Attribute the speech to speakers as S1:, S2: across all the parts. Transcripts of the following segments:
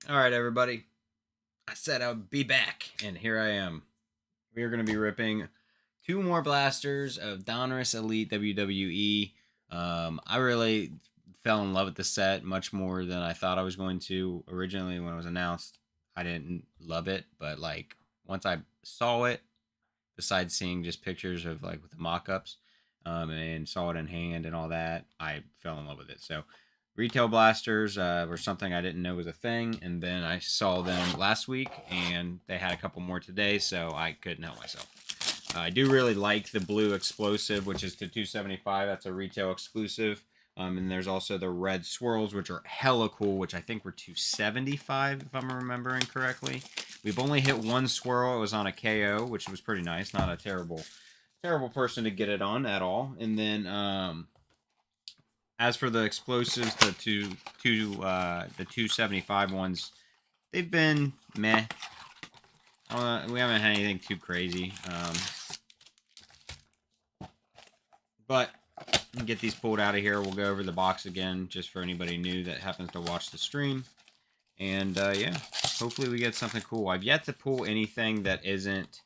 S1: All right, everybody. I said I would be back, and here I am. We are going to be ripping two more blasters of Donruss Elite WWE. I really fell in love with the set much more than I thought I was going to originally when it was announced. I didn't love it, but like once I saw it, besides seeing just pictures of like with the mock-ups, and saw it in hand and all that, I fell in love with it. So retail blasters were something I didn't know was a thing, and then I saw them last week, and they had a couple more today, so I couldn't help myself. I do really like the blue explosive, which is to 275. That's a retail exclusive. And there's also the red swirls, which are hella cool, which I think were 275 if I'm remembering correctly. We've only hit one swirl. It was on a KO, which was pretty nice. Not a terrible person to get it on at all. And then as for the explosives, the 275 ones, they've been meh. We haven't had anything too crazy. But get these pulled out of here. We'll go over the box again just for anybody new that happens to watch the stream. And yeah, hopefully we get something cool. I've yet to pull anything that isn't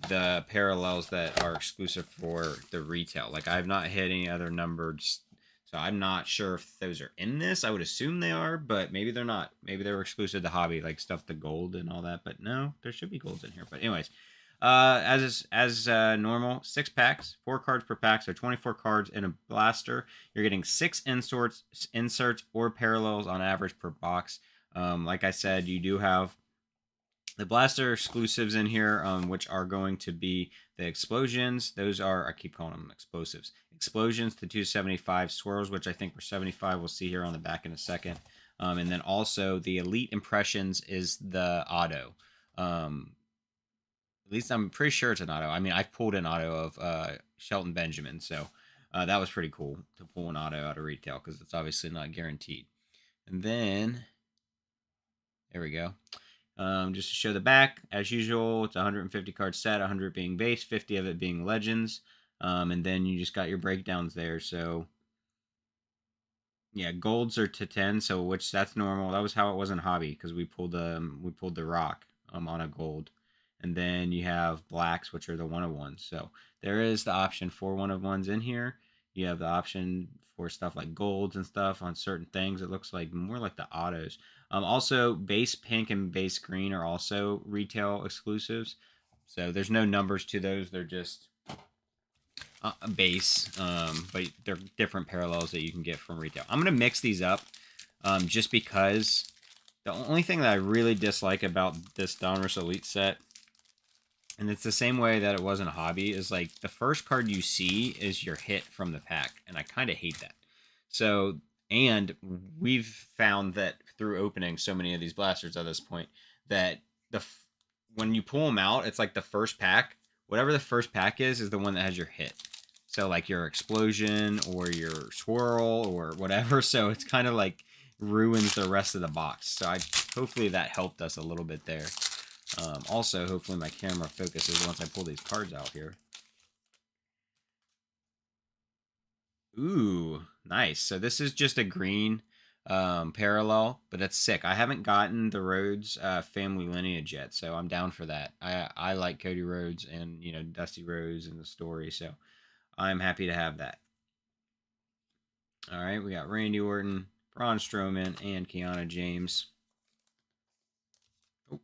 S1: the parallels that are exclusive for the retail. Like I have not hit any other numbers, so I'm not sure if those are in this. I would assume they are, but maybe they're not. Maybe they were exclusive to hobby, like stuff the gold and all that. But no, there should be golds in here. But anyways, as normal, 6 packs, 4 cards per pack, so 24 cards in a blaster. You're getting 6 inserts or parallels on average per box. Like I said, you do have the blaster exclusives in here, which are going to be the explosions. Those are, I keep calling them explosives. Explosions to 275, swirls, which I think were 75. We'll see here on the back in a second. And then also the elite impressions is the auto. At least I'm pretty sure it's an auto. I mean, I've pulled an auto of Shelton Benjamin, so that was pretty cool to pull an auto out of retail because it's obviously not guaranteed. And then there we go. Just to show the back, as usual, it's a 150 card set, 100 being base, 50 of it being legends. And then you just got your breakdowns there. So, yeah, golds are to 10, so which that's normal. That was how it was in hobby because we pulled the rock on a gold. And then you have blacks, which are the one of ones. So there is the option for one of ones in here. You have the option for stuff like golds and stuff on certain things. It looks like more like the autos. Also, base pink and base green are also retail exclusives. So there's no numbers to those. They're just base, but they're different parallels that you can get from retail. I'm going to mix these up just because the only thing that I really dislike about this Donruss Elite set, and it's the same way that it was in hobby, is like the first card you see is your hit from the pack, and I kind of hate that. So, and we've found that through opening so many of these blasters at this point, that when you pull them out, it's like the first pack, whatever the first pack is the one that has your hit. So like your explosion or your swirl or whatever. So it's kind of like ruins the rest of the box. So hopefully that helped us a little bit there. Also, hopefully my camera focuses once I pull these cards out here. Ooh, nice. So this is just a green parallel, but that's sick. I haven't gotten the Rhodes family lineage yet, so I'm down for that. I like Cody Rhodes and Dusty Rhodes and the story, so I'm happy to have that. All right, we got Randy Orton, Braun Strowman, and Kiana James. Oh.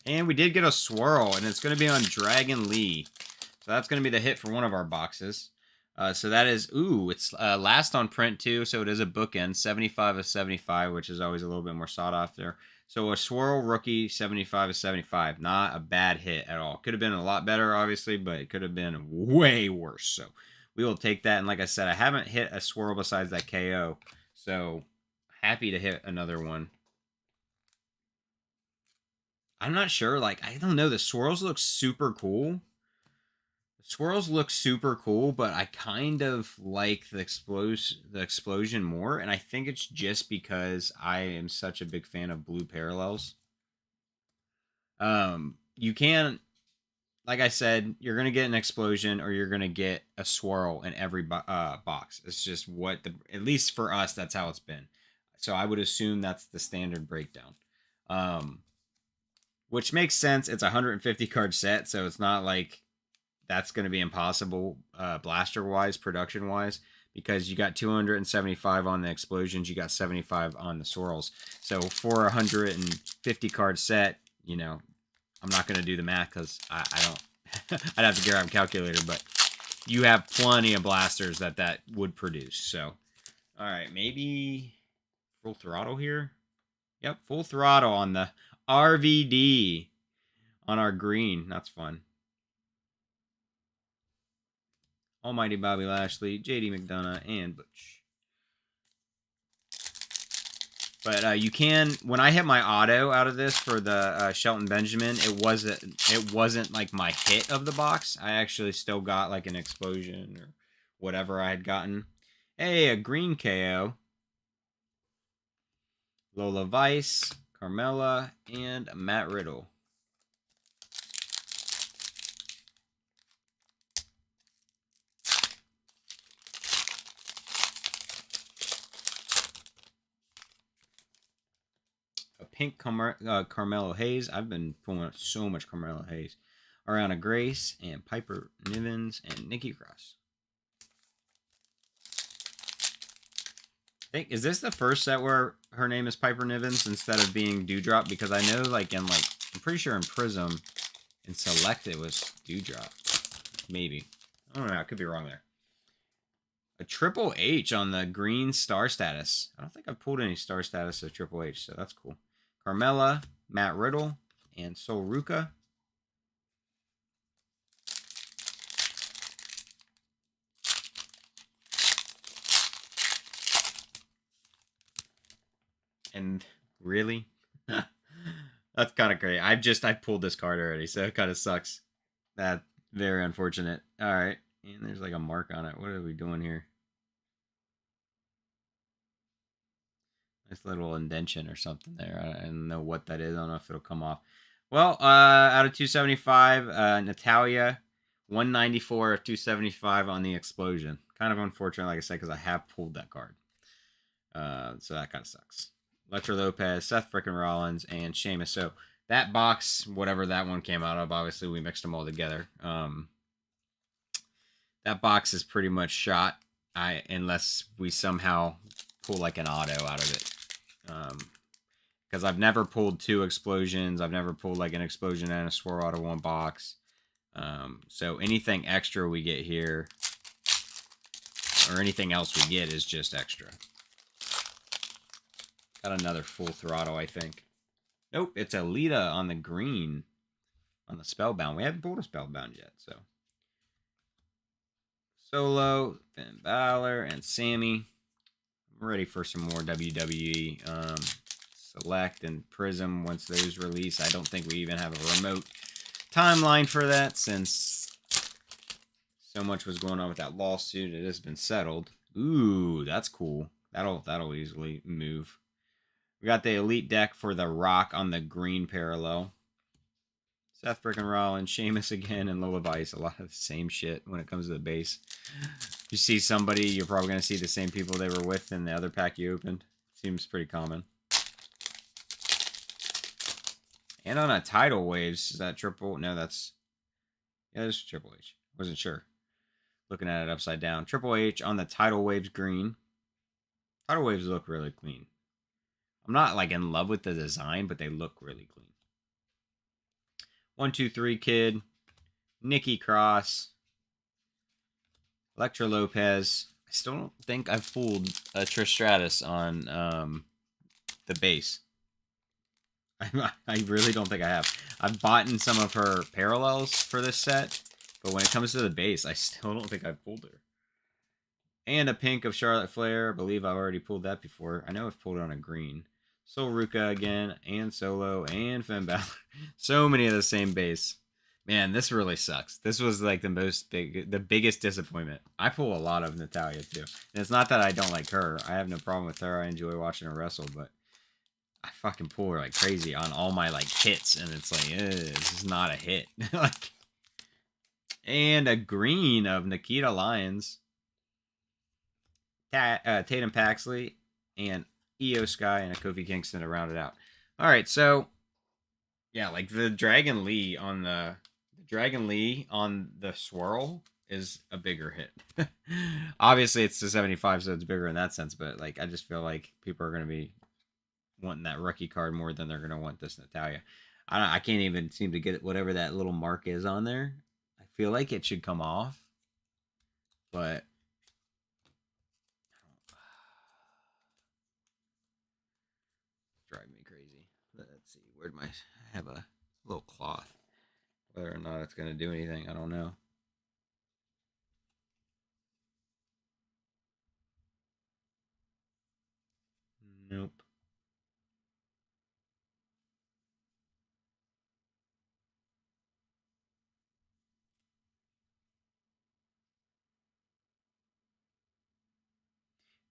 S1: And we did get a swirl, and it's going to be on Dragon Lee. So that's going to be the hit for one of our boxes. So that is, it's last on print too, so it is a bookend, 75 of 75, which is always a little bit more sought after. So a swirl rookie, 75 of 75. Not a bad hit at all. Could have been a lot better, obviously, but it could have been way worse. So we will take that. And like I said, I haven't hit a swirl besides that KO. So happy to hit another one. I'm not sure. Like, I don't know. The swirls look super cool. Swirls look super cool, but I kind of like the explosion more, and I think it's just because I am such a big fan of blue parallels. You can like I said, you're gonna get an explosion or you're gonna get a swirl in every box. It's just what at least for us, that's how it's been. So I would assume that's the standard breakdown, um, which makes sense. It's a 150 card set, so it's not like that's going to be impossible blaster wise, production wise, because you got 275 on the explosions, you got 75 on the swirls. So for a 150 card set, you know, I'm not going to do the math because I don't. I'd have to grab a calculator, but you have plenty of blasters that would produce. So, all right, maybe full throttle here. Yep, full throttle on the RVD on our green. That's fun. Almighty Bobby Lashley, JD McDonough, and Butch. But you can, when I hit my auto out of this for the Shelton Benjamin, it wasn't like my hit of the box. I actually still got like an explosion or whatever I had gotten. Hey, a green KO. Lola Vice, Carmella, and Matt Riddle. A pink Carmelo Hayes. I've been pulling so much Carmelo Hayes. Ariana Grace and Piper Nivens and Nikki Cross. Is this the first set where her name is Piper Nivens instead of being Dewdrop? Because I know, like, I'm pretty sure in Prism and Select it was Dewdrop. Maybe. I don't know. I could be wrong there. A Triple H on the green star status. I don't think I've pulled any star status of Triple H, so that's cool. Carmella, Matt Riddle, and Sol Ruka. And really? That's kind of great. I pulled this card already, so it kind of sucks. That's very unfortunate. All right. And there's like a mark on it. What are we doing here? Nice little indention or something there. I don't know what that is. I don't know if it'll come off. Well, out of 275, Natalia, 194 of 275 on the explosion. Kind of unfortunate, like I said, because I have pulled that card. So that kind of sucks. Electra Lopez, Seth frickin' Rollins, and Sheamus. So that box, whatever that one came out of, obviously we mixed them all together. That box is pretty much shot. Unless we somehow pull like an auto out of it. Because I've never pulled two explosions. I've never pulled like an explosion and a swirl out of one box. So anything extra we get here, or anything else we get, is just extra. Got another full throttle, I think. Nope, it's Alita on the green. On the Spellbound. We haven't pulled a Spellbound yet, so. Solo, Finn Balor, and Sammy. I'm ready for some more WWE. Select and Prism once those release. I don't think we even have a remote timeline for that since so much was going on with that lawsuit. It has been settled. Ooh, that's cool. That'll easily move. We got the Elite deck for the Rock on the green parallel. Seth frickin' Rollins, Sheamus again, and Lola Vice. A lot of the same shit when it comes to the base. You see somebody, you're probably going to see the same people they were with in the other pack you opened. Seems pretty common. And on a Tidal Waves, is that triple? No, that's... Yeah, that's Triple H. Wasn't sure. Looking at it upside down. Triple H on the Tidal Waves green. Tidal Waves look really clean. I'm not like in love with the design, but they look really clean. 1, 2, 3 Kid. Nikki Cross. Electra Lopez. I still don't think I've pulled a Trish Stratus on the base. I really don't think I have. I've bought in some of her parallels for this set, but when it comes to the base, I still don't think I've pulled her. And a pink of Charlotte Flair. I believe I've already pulled that before. I know I've pulled it on a green. Sol Ruka again, and Solo, and Finn Balor. So many of the same base. Man, this really sucks. This was like the biggest disappointment. I pull a lot of Natalia too. And it's not that I don't like her. I have no problem with her. I enjoy watching her wrestle, but I fucking pull her like crazy on all my like hits, and it's like, this is not a hit. Like, And a green of Nikita Lyons, Tatum Paxley, and Io Sky, and a Kofi Kingston to round it out. All right, so yeah, like the Dragon Lee on the swirl is a bigger hit. Obviously, it's the 75, so it's bigger in that sense. But like, I just feel like people are going to be wanting that rookie card more than they're going to want this Natalia. I can't even seem to get whatever that little mark is on there. I feel like it should come off, but drive me crazy. Let's see. Where'd my I have a little cloth. Whether or not it's going to do anything, I don't know. Nope.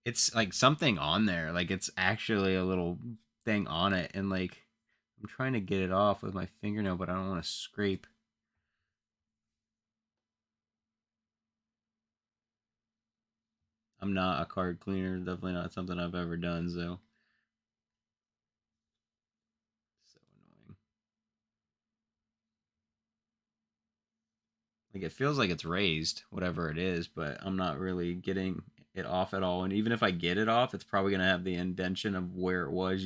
S1: It's like something on there. Like it's actually a little thing on it, and like I'm trying to get it off with my fingernail, but I don't want to scrape. I'm not a card cleaner. Definitely not something I've ever done. So annoying. Like it feels like it's raised, whatever it is, but I'm not really getting it off at all. And even if I get it off, it's probably gonna have the indentation of where it was.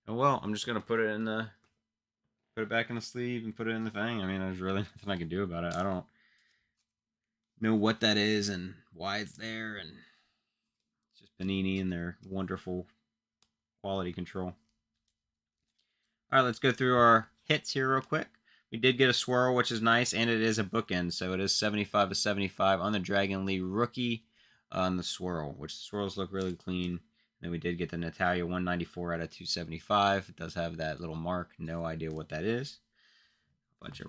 S1: Oh well, I'm just gonna put it back in the sleeve and put it in the thing. I mean, there's really nothing I can do about it. I don't know what that is and why it's there, and it's just Panini and their wonderful quality control. All right, let's go through our hits here real quick. We did get a swirl, which is nice, and it is a bookend, so it is 75 to 75 on the Dragon Lee rookie on the swirl, which the swirls look really clean. Then we did get the Natalia 194 out of 275. It does have that little mark. No idea what that is. Bunch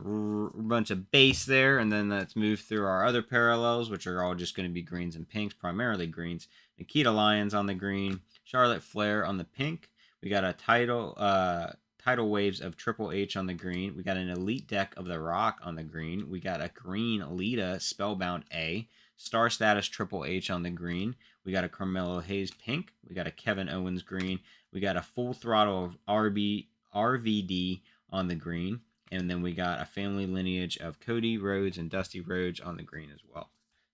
S1: of base there, and then let's move through our other parallels, which are all just going to be greens and pinks, primarily greens. Nikita Lyons on the green, Charlotte Flair on the pink. We got a tidal waves of Triple H on the green. We got an elite deck of The Rock on the green. We got a green Lita Spellbound A, Star Status Triple H on the green. We got a Carmelo Hayes pink. We got a Kevin Owens green. We got a Full Throttle of RVD on the green. And then we got a family lineage of Cody Rhodes and Dusty Rhodes on the green as well.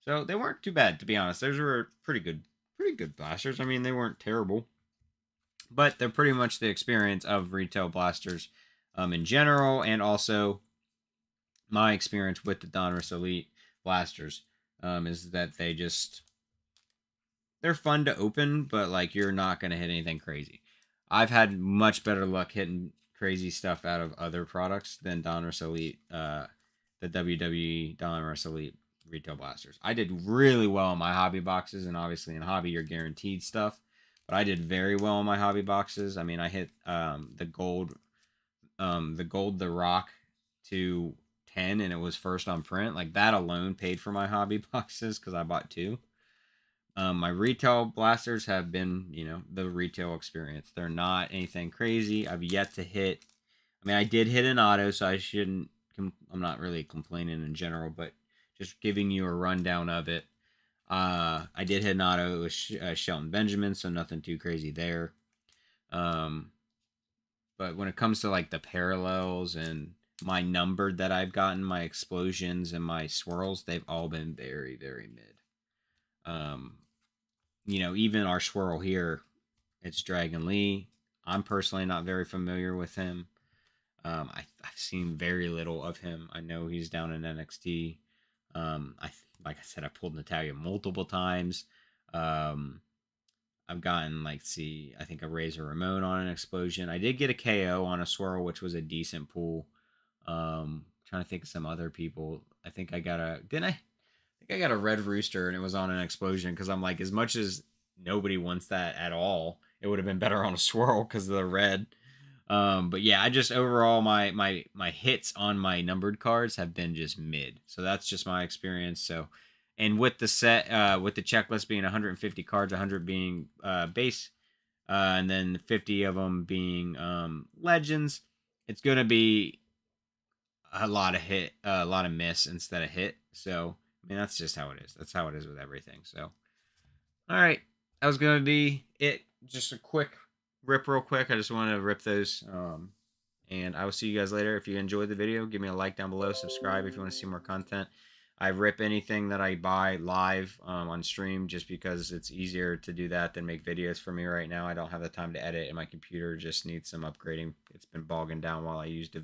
S1: So they weren't too bad, to be honest. Those were pretty good blasters. I mean, they weren't terrible, but they're pretty much the experience of retail blasters in general, and also my experience with the Donruss Elite blasters is that they're fun to open, but like you're not going to hit anything crazy. I've had much better luck hitting crazy stuff out of other products than Donruss Elite, the WWE Donruss Elite retail blasters. I did really well in my hobby boxes, and obviously in hobby you're guaranteed stuff. But I did very well in my hobby boxes. I mean, I hit the Rock to 10, and it was first on print. Like that alone paid for my hobby boxes because I bought two. My retail blasters have been, the retail experience. They're not anything crazy. I've yet to hit. I mean, I did hit an auto, so I shouldn't. I'm not really complaining in general, but just giving you a rundown of it. I did hit an auto. It was Shelton Benjamin, so nothing too crazy there. But when it comes to like the parallels and my numbered that I've gotten, my explosions and my swirls, they've all been very, very mid. Even our swirl here, it's Dragon Lee. I'm personally not very familiar with him. I've seen very little of him. I know he's down in NXT. Like I said, I pulled Natalia multiple times. I've gotten I think a Razor Ramon on an explosion. I did get a KO on a swirl, which was a decent pull. Trying to think of some other people. I think I got a didn't I? I got a Red Rooster and it was on an explosion because I'm like, as much as nobody wants that at all, it would have been better on a swirl because of the red. But yeah, I just overall my hits on my numbered cards have been just mid. So that's just my experience. So, and with the set with the checklist being 150 cards, 100 being base, and then 50 of them being legends, it's going to be a lot of miss instead of hit. So, I mean, that's just how it is. That's how it is with everything. So, all right, that was going to be it. Just a quick rip, real quick. I just wanted to rip those. And I will see you guys later. If you enjoyed the video, give me a like down below. Subscribe if you want to see more content. I rip anything that I buy live on stream just because it's easier to do that than make videos for me right now. I don't have the time to edit, and my computer just needs some upgrading. It's been bogging down while I used it.